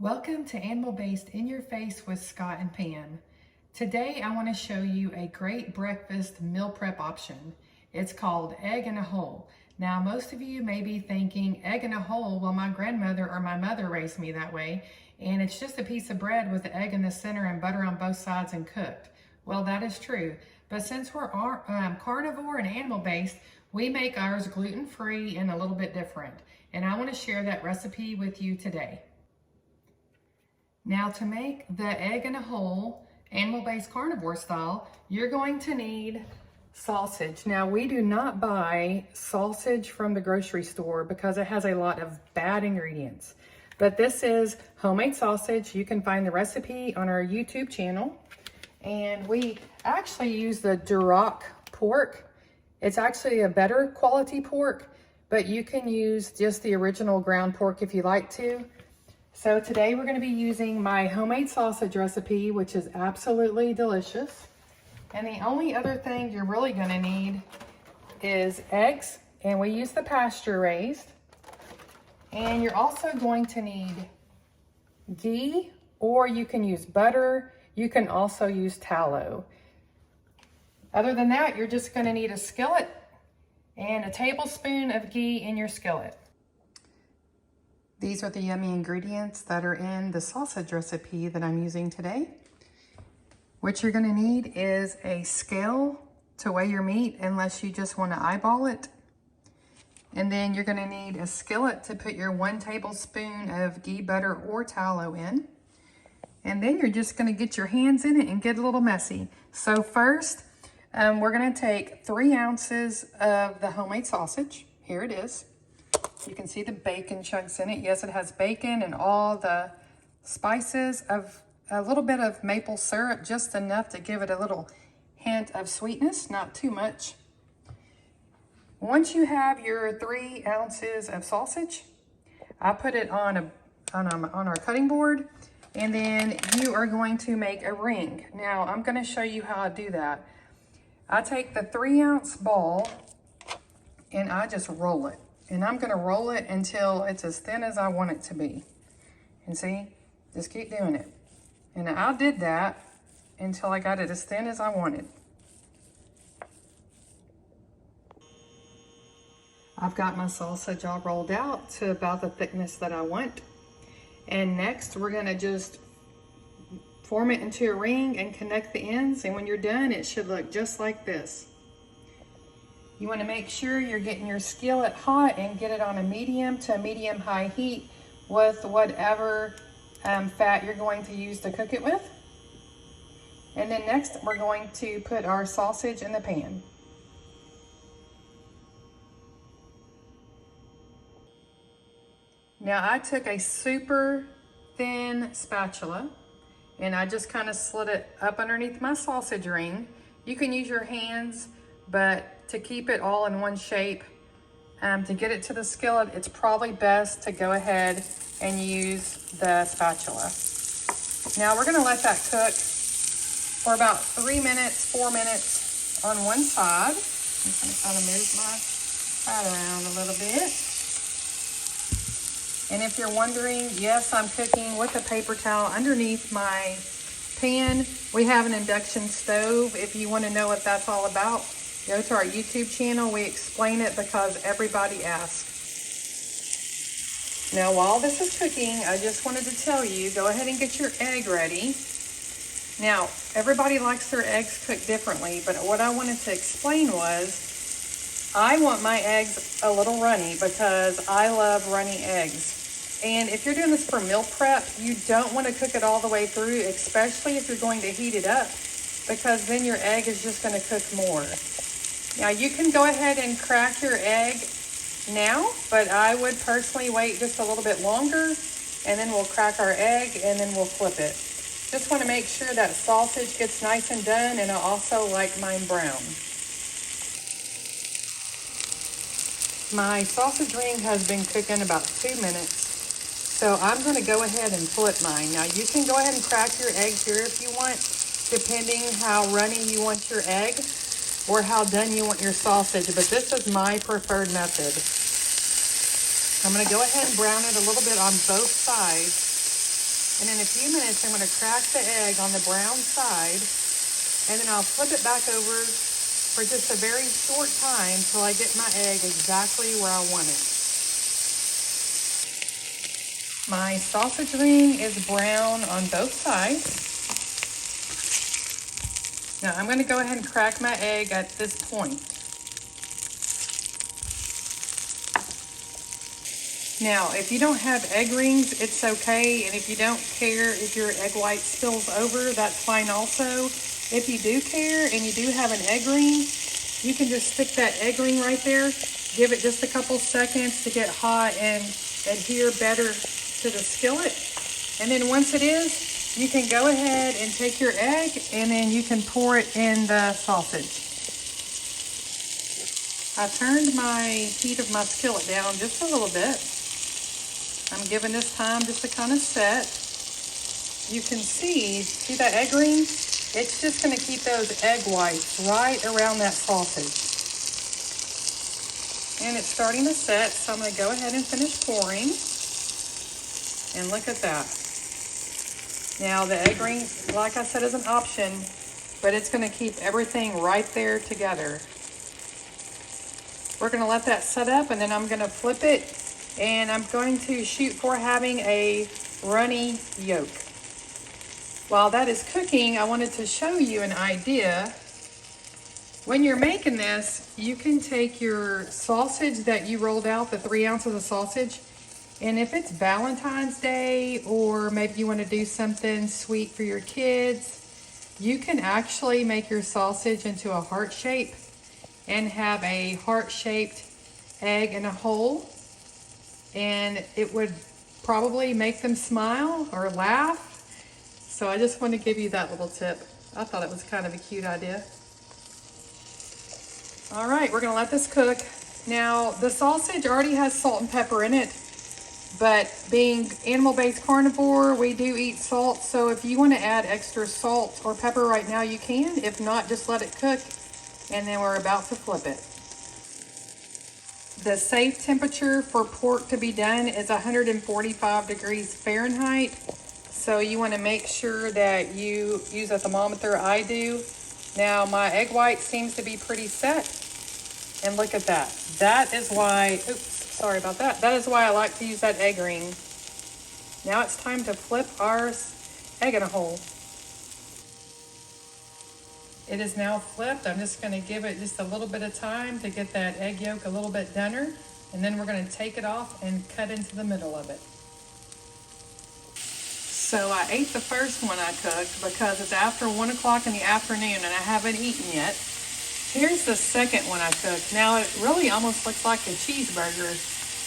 Welcome to Animal-Based In Your Face with Scott and Pam. Today I want to show you a great breakfast meal prep option. It's called egg in a hole. Now most of you may be thinking egg in a hole, well my grandmother or my mother raised me that way, and it's just a piece of bread with the egg in the center and butter on both sides and cooked. Well, that is true, but since we're carnivore and animal-based, we make ours gluten-free and a little bit different, and I want to share that recipe with you today. Now to make the egg in a hole, animal-based carnivore style, you're going to need sausage. Now we do not buy sausage from the grocery store because it has a lot of bad ingredients. But this is homemade sausage. You can find the recipe on our YouTube channel. And we actually use the Duroc pork. It's actually a better quality pork, but you can use just the original ground pork if you like to. So today we're going to be using my homemade sausage recipe, which is absolutely delicious. And the only other thing you're really going to need is eggs, and we use the pasture raised. And you're also going to need ghee, or you can use butter. You can also use tallow. Other than that, you're just going to need a skillet and a tablespoon of ghee in your skillet. These are the yummy ingredients that are in the sausage recipe that I'm using today. What you're going to need is a scale to weigh your meat unless you just want to eyeball it. And then you're going to need a skillet to put your 1 tablespoon of ghee, butter, or tallow in. And then you're just going to get your hands in it and get a little messy. So first, we're going to take 3 ounces of the homemade sausage. Here it is. You can see the bacon chunks in it. Yes, it has bacon and all the spices, of a little bit of maple syrup, just enough to give it a little hint of sweetness, not too much. Once you have your 3 ounces of sausage, I put it on our cutting board, and then you are going to make a ring. Now, I'm going to show you how I do that. I take the 3-ounce ball and I just roll it. And I'm going to roll it until it's as thin as I want it to be. And see, just keep doing it. And I did that until I got it as thin as I wanted. I've got my sausage all rolled out to about the thickness that I want. And next, we're going to just form it into a ring and connect the ends. And when you're done, it should look just like this. You want to make sure you're getting your skillet hot and get it on a medium to medium-high heat with whatever fat you're going to use to cook it with. And then next, we're going to put our sausage in the pan. Now I took a super thin spatula and I just kind of slid it up underneath my sausage ring. You can use your hands, but to keep it all in one shape, to get it to the skillet, it's probably best to go ahead and use the spatula. Now we're gonna let that cook for about 3 minutes, 4 minutes on one side. I'm just gonna kind of move my pad around a little bit. And if you're wondering, yes, I'm cooking with a paper towel underneath my pan. We have an induction stove. If you want to know what that's all about, go to our YouTube channel. We explain it because everybody asks. Now, while this is cooking, I just wanted to tell you, go ahead and get your egg ready. Now, everybody likes their eggs cooked differently, but what I wanted to explain was, I want my eggs a little runny because I love runny eggs. And if you're doing this for meal prep, you don't want to cook it all the way through, especially if you're going to heat it up, because then your egg is just going to cook more. Now you can go ahead and crack your egg now, but I would personally wait just a little bit longer, and then we'll crack our egg and then we'll flip it. Just want to make sure that sausage gets nice and done, and I also like mine brown. My sausage ring has been cooking about 2 minutes, so I'm going to go ahead and flip mine. Now you can go ahead and crack your egg here if you want, depending how runny you want your egg or how done you want your sausage, but this is my preferred method. I'm going to go ahead and brown it a little bit on both sides. And in a few minutes, I'm going to crack the egg on the brown side, and then I'll flip it back over for just a very short time till I get my egg exactly where I want it. My sausage ring is brown on both sides. Now I'm going to go ahead and crack my egg at this point. Now, if you don't have egg rings, it's okay. And if you don't care if your egg white spills over, that's fine also. If you do care and you do have an egg ring, you can just stick that egg ring right there. Give it just a couple seconds to get hot and adhere better to the skillet. And then once it is, you can go ahead and take your egg and then you can pour it in the sausage. I turned my heat of my skillet down just a little bit. I'm giving this time just to kind of set. You can see that egg ring? It's just going to keep those egg whites right around that sausage. And it's starting to set, so I'm going to go ahead and finish pouring. And look at that. Now the egg ring, like I said, is an option, but it's going to keep everything right there together. We're going to let that set up, and then I'm going to flip it. And I'm going to shoot for having a runny yolk. While that is cooking, I wanted to show you an idea. When you're making this, you can take your sausage that you rolled out, the 3 ounces of sausage, and if it's Valentine's Day or maybe you want to do something sweet for your kids, you can actually make your sausage into a heart shape and have a heart-shaped egg in a hole. And it would probably make them smile or laugh. So I just want to give you that little tip. I thought it was kind of a cute idea. All right, we're going to let this cook. Now, the sausage already has salt and pepper in it, but being animal-based carnivore, we do eat salt. So if you want to add extra salt or pepper right now, you can. If not, just let it cook, and then we're about to flip it. The safe temperature for pork to be done is 145 degrees Fahrenheit. So you want to make sure that you use a thermometer. I do. Now my egg white seems to be pretty set. And look at that. That is why, oops, sorry about that. That is why I like to use that egg ring. Now it's time to flip our egg in a hole. It is now flipped. I'm just going to give it just a little bit of time to get that egg yolk a little bit doner, and then we're going to take it off and cut into the middle of it. So I ate the first one I cooked because it's after 1 o'clock in the afternoon and I haven't eaten yet. Here's the second one I cooked. Now it really almost looks like a cheeseburger,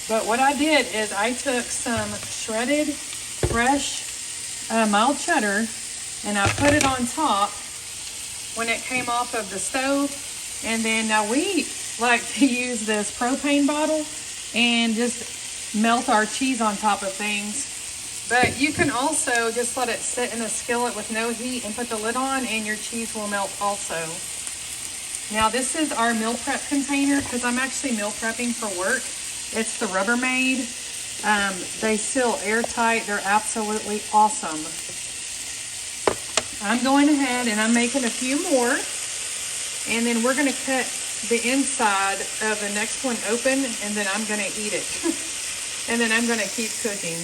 but what I did is I took some shredded fresh mild cheddar and I put it on top when it came off of the stove. And then now we like to use this propane bottle and just melt our cheese on top of things. But you can also just let it sit in a skillet with no heat and put the lid on and your cheese will melt also. Now this is our meal prep container because I'm actually meal prepping for work. It's the Rubbermaid. They seal airtight. They're absolutely awesome. I'm going ahead and I'm making a few more, and then we're going to cut the inside of the next one open, and then I'm going to eat it. And then I'm going to keep cooking.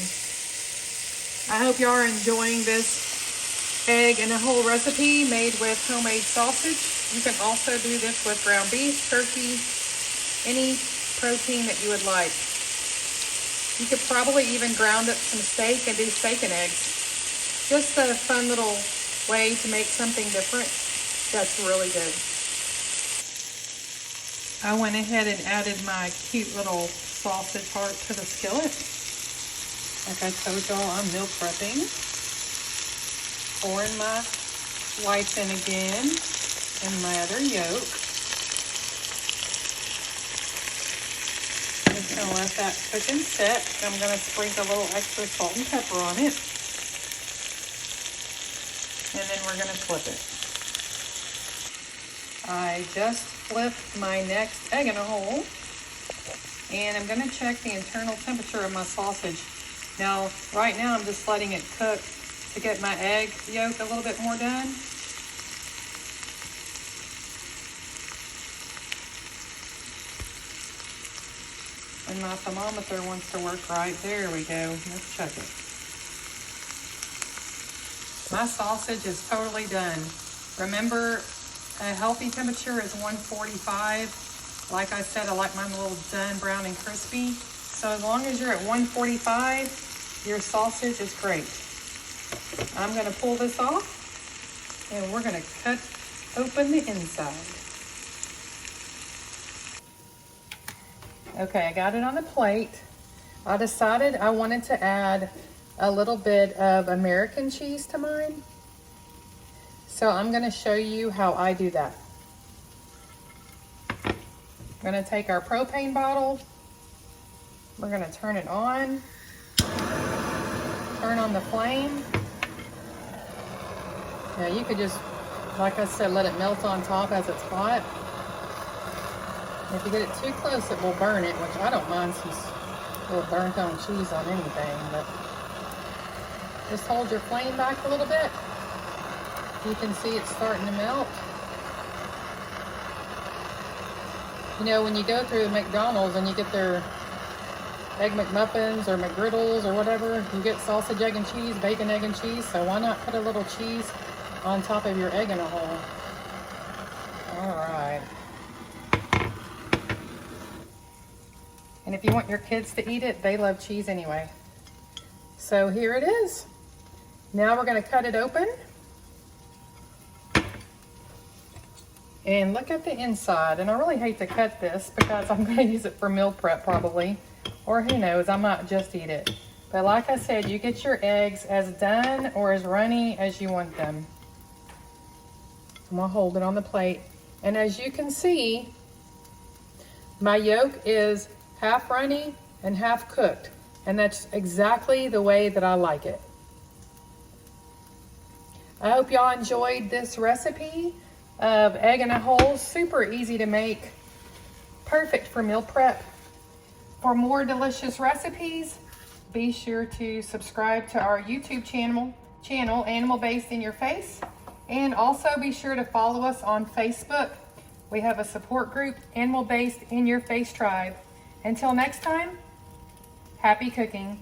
I hope you are enjoying this egg in a hole recipe made with homemade sausage. You can also do this with ground beef, turkey, any protein that you would like. You could probably even ground up some steak and do steak and eggs. Just a fun little way to make something different that's really good. I went ahead and added my cute little sausage heart to the skillet. Like I told y'all, I'm meal prepping. Pouring my whites in again and my other yolk. I'm just gonna let that cook and set. I'm gonna sprinkle a little extra salt and pepper on it. And then we're gonna flip it. I just flipped my next egg in a hole, and I'm gonna check the internal temperature of my sausage. Now, right now I'm just letting it cook to get my egg yolk a little bit more done. And my thermometer wants to work right. There we go. Let's check it. My sausage is totally done. Remember, a healthy temperature is 145. Like I said, I like mine a little done, brown and crispy. So as long as you're at 145, your sausage is great. I'm gonna pull this off and we're gonna cut open the inside. Okay, I got it on the plate. I decided I wanted to add a little bit of American cheese to mine. So I'm gonna show you how I do that. We're gonna take our propane bottle. We're gonna turn it on. Turn on the flame. Now you could just, like I said, let it melt on top as it's hot. If you get it too close, it will burn it, which I don't mind some little burnt on cheese on anything, but just hold your flame back a little bit. You can see it's starting to melt. You know, when you go through McDonald's and you get their Egg McMuffins or McGriddles or whatever, you get sausage, egg, and cheese, bacon, egg, and cheese, so why not put a little cheese on top of your egg in a hole? All right. And if you want your kids to eat it, they love cheese anyway. So here it is. Now we're gonna cut it open. And look at the inside. And I really hate to cut this because I'm gonna use it for meal prep probably. Or who knows, I might just eat it. But like I said, you get your eggs as done or as runny as you want them. I'm gonna hold it on the plate. And as you can see, my yolk is half runny and half cooked. And that's exactly the way that I like it. I hope y'all enjoyed this recipe of egg in a hole. Super easy to make, perfect for meal prep. For more delicious recipes, be sure to subscribe to our YouTube channel, Animal Based in Your Face. And also be sure to follow us on Facebook. We have a support group, Animal Based in Your Face Tribe. Until next time, happy cooking.